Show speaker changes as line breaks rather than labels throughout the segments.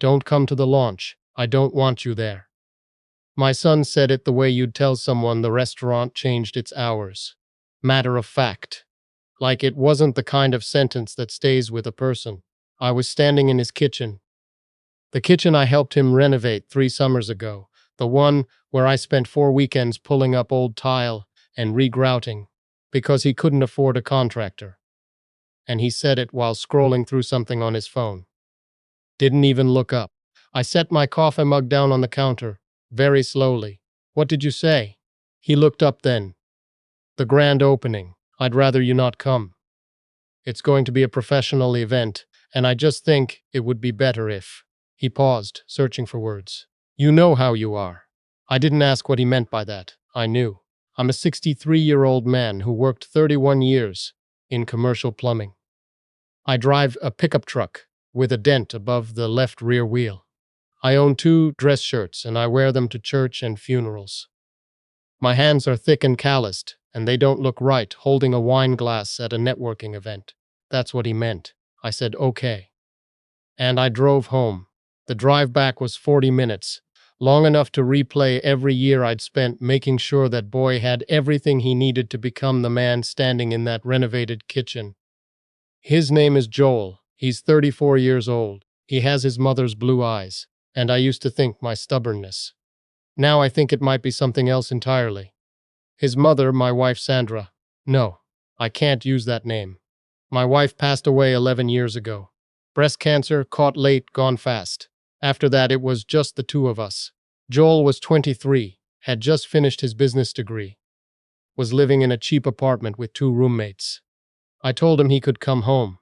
Don't come to the launch. I don't want you there. My son said it the way you'd tell someone the restaurant changed its hours. Matter of fact. Like it wasn't the kind of sentence that stays with a person. I was standing in his kitchen. The kitchen I helped him renovate 3 summers ago. The one where I spent 4 weekends pulling up old tile and regrouting because he couldn't afford a contractor. And he said it while scrolling through something on his phone. Didn't even look up. I set my coffee mug down on the counter, very slowly. What did you say? He looked up then. The grand opening. I'd rather you not come. It's going to be a professional event, and I just think it would be better if. He paused, searching for words. You know how you are. I didn't ask what he meant by that. I knew. I'm a 63-year-old man who worked 31 years in commercial plumbing. I drive a pickup truck with a dent above the left rear wheel. I own 2 dress shirts, and I wear them to church and funerals. My hands are thick and calloused, and they don't look right holding a wine glass at a networking event. That's what he meant. I said, okay. And I drove home. The drive back was 40 minutes, long enough to replay every year I'd spent making sure that boy had everything he needed to become the man standing in that renovated kitchen. His name is Joel. He's 34 years old. He has his mother's blue eyes, and I used to think my stubbornness. Now I think it might be something else entirely. His mother, my wife Sandra. No, I can't use that name. My wife passed away 11 years ago. Breast cancer, caught late, gone fast. After that, it was just the 2 of us. Joel was 23, had just finished his business degree, was living in a cheap apartment with 2 roommates. I told him he could come home.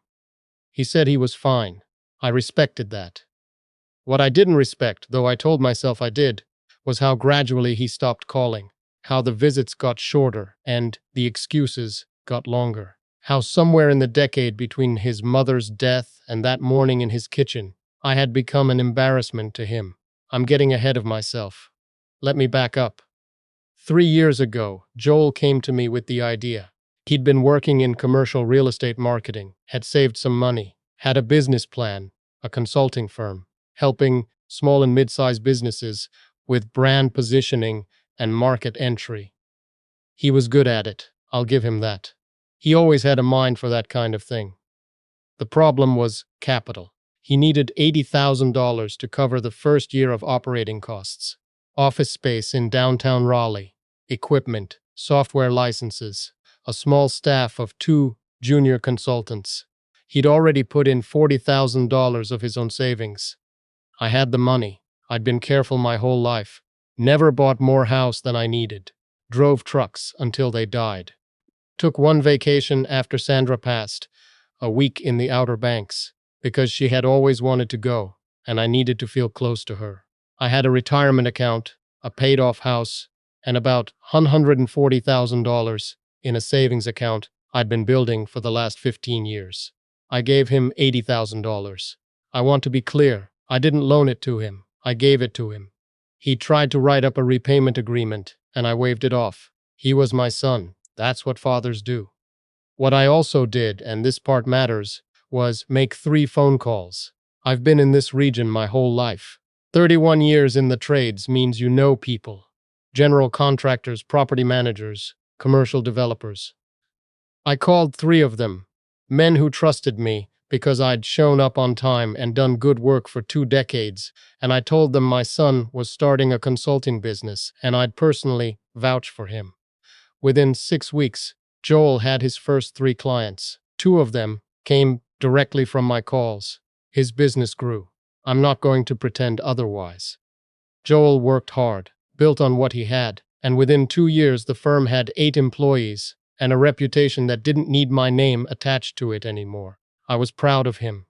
He said he was fine. I respected that. What I didn't respect, though I told myself I did, was how gradually he stopped calling, how the visits got shorter and the excuses got longer, how somewhere in the decade between his mother's death and that morning in his kitchen, I had become an embarrassment to him. I'm getting ahead of myself. Let me back up. 3 years ago, Joel came to me with the idea. He'd been working in commercial real estate marketing, had saved some money, had a business plan, a consulting firm, helping small and mid-sized businesses with brand positioning and market entry. He was good at it, I'll give him that. He always had a mind for that kind of thing. The problem was capital. He needed $80,000 to cover the first year of operating costs. Office space in downtown Raleigh, equipment, software licenses, a small staff of 2 junior consultants. He'd already put in $40,000 of his own savings. I had the money. I'd been careful my whole life. Never bought more house than I needed. Drove trucks until they died. Took 1 vacation after Sandra passed, a week in the Outer Banks, because she had always wanted to go, and I needed to feel close to her. I had a retirement account, a paid-off house, and about $140,000 in a savings account I'd been building for the last 15 years. I gave him $80,000. I want to be clear, I didn't loan it to him, I gave it to him. He tried to write up a repayment agreement, and I waved it off. He was my son. That's what fathers do. What I also did, and this part matters, was make 3 phone calls. I've been in this region my whole life. 31 years in the trades means you know people. General contractors, property managers, commercial developers. I called 3 of them, men who trusted me because I'd shown up on time and done good work for 2 decades, and I told them my son was starting a consulting business and I'd personally vouch for him. Within 6 weeks, Joel had his first 3 clients. 2 of them came directly from my calls. His business grew. I'm not going to pretend otherwise. Joel worked hard, built on what he had, and within 2 years the firm had 8 employees and a reputation that didn't need my name attached to it anymore. I was proud of him.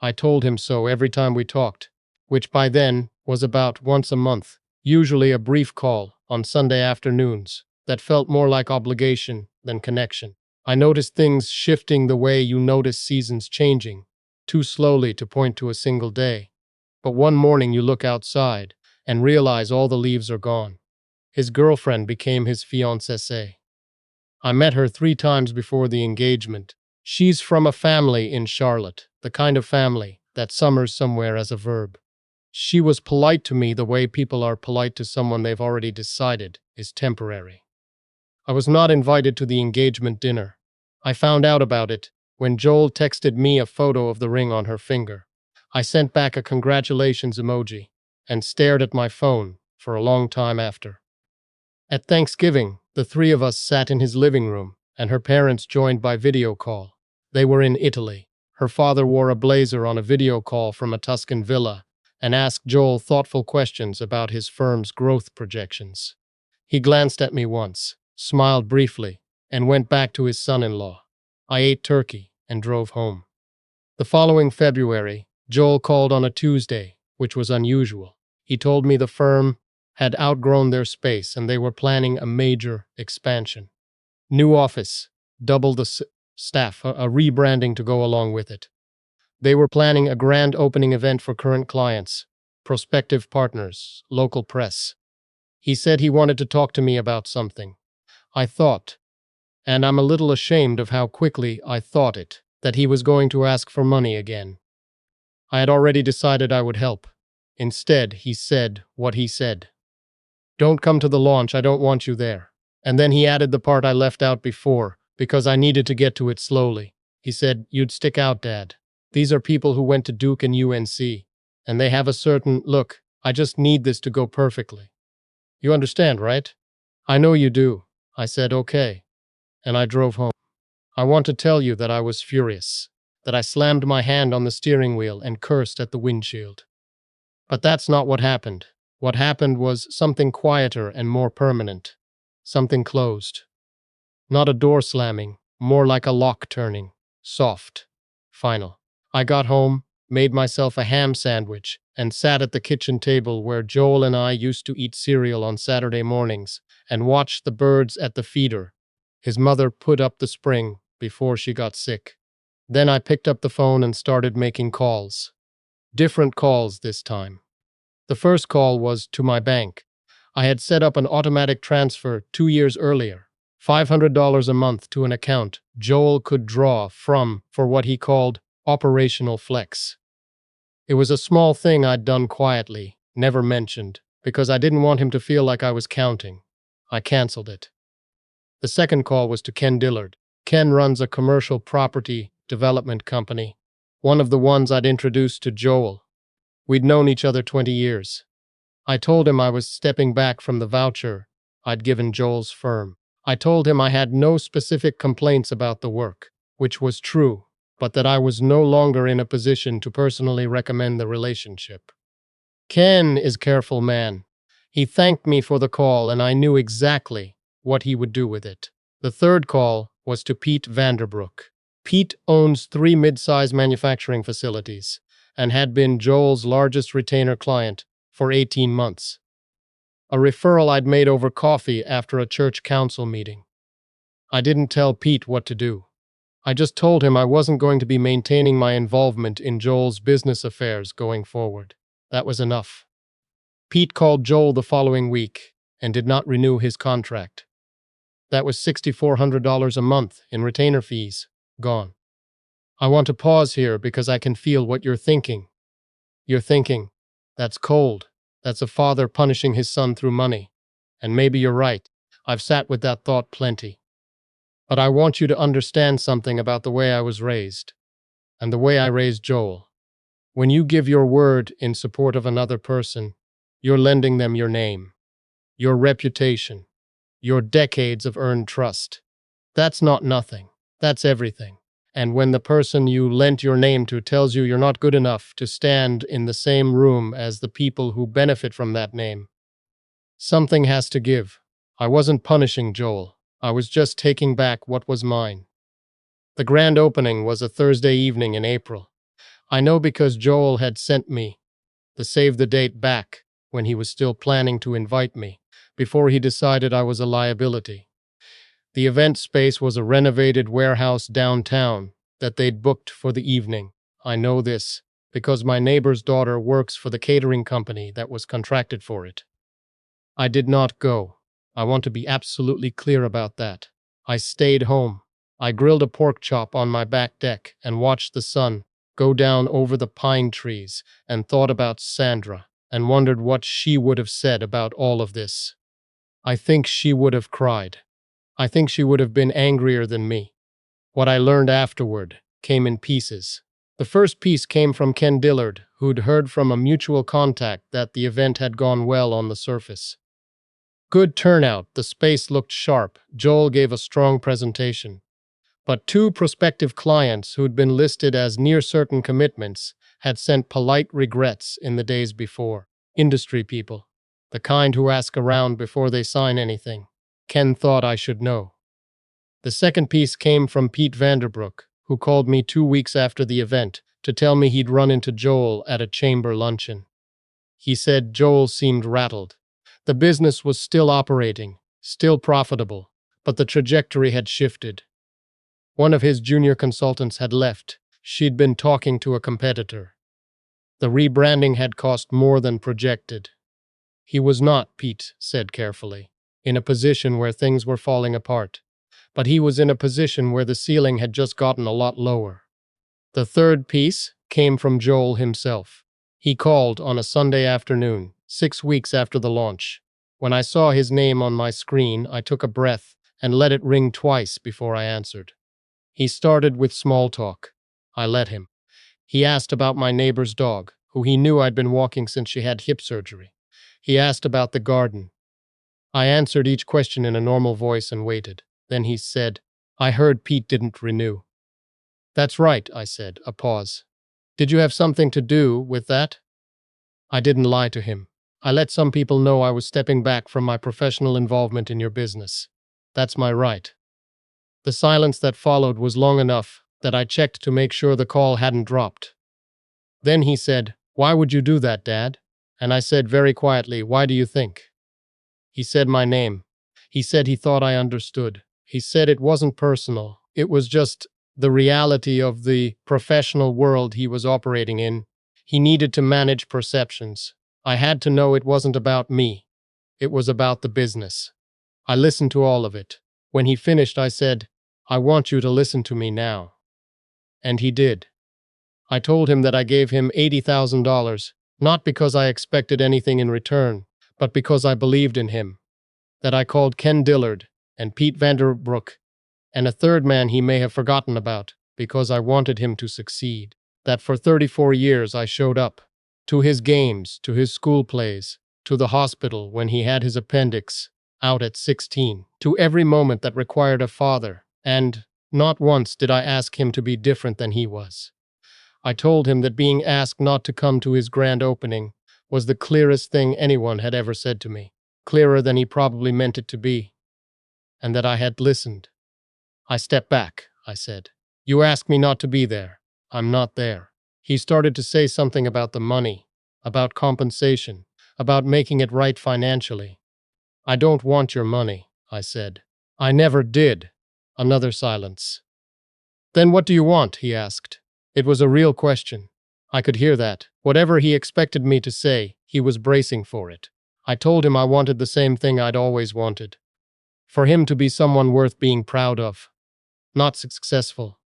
I told him so every time we talked, which by then was about once a month, usually a brief call on Sunday afternoons that felt more like obligation than connection. I noticed things shifting the way you notice seasons changing, too slowly to point to a single day. But one morning you look outside and realize all the leaves are gone. His girlfriend became his fiancée. I met her 3 times before the engagement. She's from a family in Charlotte, the kind of family that summers somewhere as a verb. She was polite to me the way people are polite to someone they've already decided is temporary. I was not invited to the engagement dinner. I found out about it when Joel texted me a photo of the ring on her finger. I sent back a congratulations emoji and stared at my phone for a long time after. At Thanksgiving, the three of us sat in his living room, and her parents joined by video call. They were in Italy. Her father wore a blazer on a video call from a Tuscan villa and asked Joel thoughtful questions about his firm's growth projections. He glanced at me once, smiled briefly, and went back to his son-in-law. I ate turkey and drove home. The following February, Joel called on a Tuesday, which was unusual. He told me the firm had outgrown their space and they were planning a major expansion. New office, double the staff, a rebranding to go along with it. They were planning a grand opening event for current clients, prospective partners, local press. He said he wanted to talk to me about something. I thought, and I'm a little ashamed of how quickly I thought it, that he was going to ask for money again. I had already decided I would help. Instead, he said what he said. Don't come to the launch, I don't want you there. And then he added the part I left out before, because I needed to get to it slowly. He said, you'd stick out, Dad. These are people who went to Duke and UNC, and they have a certain look. I just need this to go perfectly. You understand, right? I know you do. I said, okay. And I drove home. I want to tell you that I was furious, that I slammed my hand on the steering wheel and cursed at the windshield. But that's not what happened. What happened was something quieter and more permanent. Something closed. Not a door slamming, more like a lock turning. Soft. Final. I got home, made myself a ham sandwich, and sat at the kitchen table where Joel and I used to eat cereal on Saturday mornings and watch the birds at the feeder. His mother put up the spring before she got sick. Then I picked up the phone and started making calls. Different calls this time. The first call was to my bank. I had set up an automatic transfer 2 years earlier, $500 a month to an account Joel could draw from for what he called operational flex. It was a small thing I'd done quietly, never mentioned, because I didn't want him to feel like I was counting. I canceled it. The second call was to Ken Dillard. Ken runs a commercial property development company, one of the ones I'd introduced to Joel. We'd known each other 20 years. I told him I was stepping back from the voucher I'd given Joel's firm. I told him I had no specific complaints about the work, which was true, but that I was no longer in a position to personally recommend the relationship. Ken is a careful man. He thanked me for the call, and I knew exactly what he would do with it. The third call was to Pete Vanderbrook. Pete owns 3 mid-size manufacturing facilities and had been Joel's largest retainer client for 18 months. A referral I'd made over coffee after a church council meeting. I didn't tell Pete what to do. I just told him I wasn't going to be maintaining my involvement in Joel's business affairs going forward. That was enough. Pete called Joel the following week and did not renew his contract. That was $6,400 a month in retainer fees, gone. I want to pause here because I can feel what you're thinking. You're thinking, that's cold. That's a father punishing his son through money. And maybe you're right. I've sat with that thought plenty. But I want you to understand something about the way I was raised, and the way I raised Joel. When you give your word in support of another person, you're lending them your name, your reputation, your decades of earned trust. That's not nothing. That's everything. And when the person you lent your name to tells you you're not good enough to stand in the same room as the people who benefit from that name, something has to give. I wasn't punishing Joel. I was just taking back what was mine. The grand opening was a Thursday evening in April. I know because Joel had sent me the save the date back when he was still planning to invite me, before he decided I was a liability. The event space was a renovated warehouse downtown that they'd booked for the evening. I know this because my neighbor's daughter works for the catering company that was contracted for it. I did not go. I want to be absolutely clear about that. I stayed home. I grilled a pork chop on my back deck and watched the sun go down over the pine trees, and thought about Sandra, and wondered what she would have said about all of this. I think she would have cried. I think she would have been angrier than me. What I learned afterward came in pieces. The first piece came from Ken Dillard, who'd heard from a mutual contact that the event had gone well on the surface. Good turnout, the space looked sharp, Joel gave a strong presentation. But two prospective clients who'd been listed as near certain commitments had sent polite regrets in the days before. Industry people, the kind who ask around before they sign anything. Ken thought I should know. The second piece came from Pete Vanderbrook, who called me 2 weeks after the event to tell me he'd run into Joel at a chamber luncheon. He said Joel seemed rattled. The business was still operating, still profitable, but the trajectory had shifted. One of his junior consultants had left. She'd been talking to a competitor. The rebranding had cost more than projected. He was not, Pete said carefully, in a position where things were falling apart. But he was in a position where the ceiling had just gotten a lot lower. The third piece came from Joel himself. He called on a Sunday afternoon, 6 weeks after the launch. When I saw his name on my screen, I took a breath and let it ring twice before I answered. He started with small talk. I let him. He asked about my neighbor's dog, who he knew I'd been walking since she had hip surgery. He asked about the garden. I answered each question in a normal voice and waited. Then he said, I heard Pete didn't renew. That's right, I said, a pause. Did you have something to do with that? I didn't lie to him. I let some people know I was stepping back from my professional involvement in your business. That's my right. The silence that followed was long enough that I checked to make sure the call hadn't dropped. Then he said, Why would you do that, Dad? And I said very quietly, Why do you think? He said my name. He said he thought I understood. He said it wasn't personal. It was just the reality of the professional world he was operating in. He needed to manage perceptions. I had to know it wasn't about me. It was about the business. I listened to all of it. When he finished, I said, I want you to listen to me now. And he did. I told him that I gave him $80,000, not because I expected anything in return, but because I believed in him. That I called Ken Dillard and Pete Vanderbrook and a third man he may have forgotten about because I wanted him to succeed. That for 34 years I showed up. To his games, to his school plays, to the hospital when he had his appendix out at 16, to every moment that required a father, and not once did I ask him to be different than he was. I told him that being asked not to come to his grand opening was the clearest thing anyone had ever said to me, clearer than he probably meant it to be, and that I had listened. I stepped back, I said. You asked me not to be there. I'm not there. He started to say something about the money, about compensation, about making it right financially. I don't want your money, I said. I never did. Another silence. Then what do you want? He asked. It was a real question. I could hear that. Whatever he expected me to say, he was bracing for it. I told him I wanted the same thing I'd always wanted. For him to be someone worth being proud of. Not successful.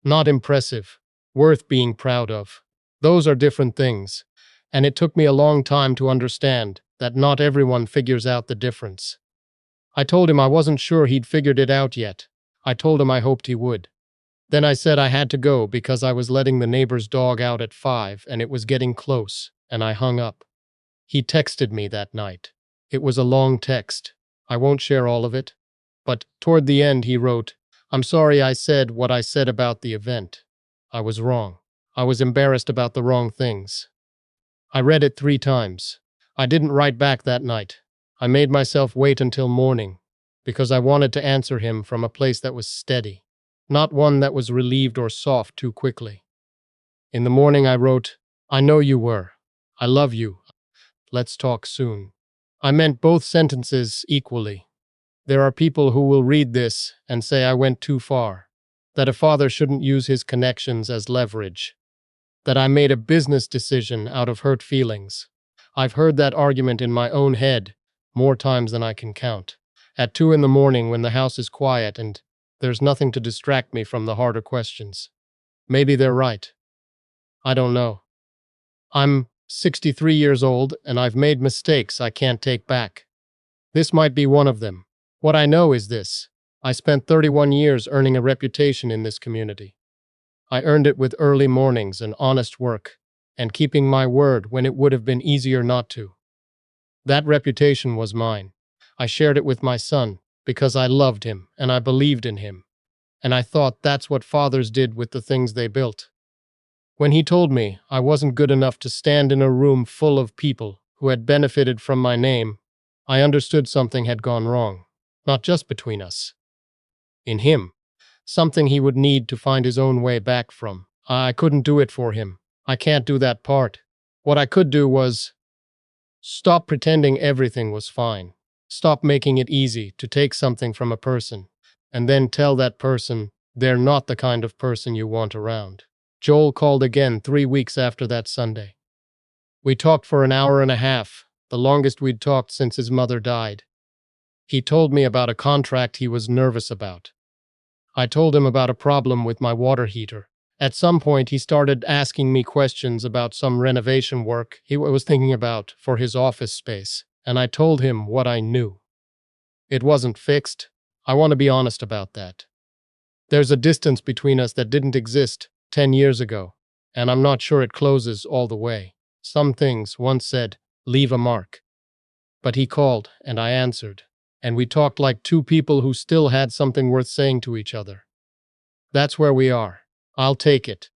Not impressive. Worth being proud of. Those are different things. And it took me a long time to understand that not everyone figures out the difference. I told him I wasn't sure he'd figured it out yet. I told him I hoped he would. Then I said I had to go because I was letting the neighbor's dog out at 5 and it was getting close, and I hung up. He texted me that night. It was a long text. I won't share all of it. But toward the end he wrote, I'm sorry I said what I said about the event. I was wrong. I was embarrassed about the wrong things. I read it 3 times. I didn't write back that night. I made myself wait until morning because I wanted to answer him from a place that was steady, not one that was relieved or soft too quickly. In the morning I wrote, I know you were. I love you. Let's talk soon. I meant both sentences equally. There are people who will read this and say I went too far, that a father shouldn't use his connections as leverage, that I made a business decision out of hurt feelings. I've heard that argument in my own head more times than I can count. At 2 in the morning when the house is quiet and there's nothing to distract me from the harder questions. Maybe they're right. I don't know. I'm 63 years old and I've made mistakes I can't take back. This might be one of them. What I know is this. I spent 31 years earning a reputation in this community. I earned it with early mornings and honest work, and keeping my word when it would have been easier not to. That reputation was mine. I shared it with my son because I loved him and I believed in him, and I thought that's what fathers did with the things they built. When he told me I wasn't good enough to stand in a room full of people who had benefited from my name, I understood something had gone wrong, not just between us. In him, something he would need to find his own way back from. I couldn't do it for him. I can't do that part. What I could do was stop pretending everything was fine. Stop making it easy to take something from a person and then tell that person they're not the kind of person you want around. Joel called again 3 weeks after that Sunday. We talked for an hour and a half, the longest we'd talked since his mother died. He told me about a contract he was nervous about. I told him about a problem with my water heater. At some point, he started asking me questions about some renovation work he was thinking about for his office space, and I told him what I knew. It wasn't fixed. I want to be honest about that. There's a distance between us that didn't exist 10 years ago, and I'm not sure it closes all the way. Some things, once said, leave a mark. But he called, and I answered, and we talked like two people who still had something worth saying to each other. That's where we are. I'll take it.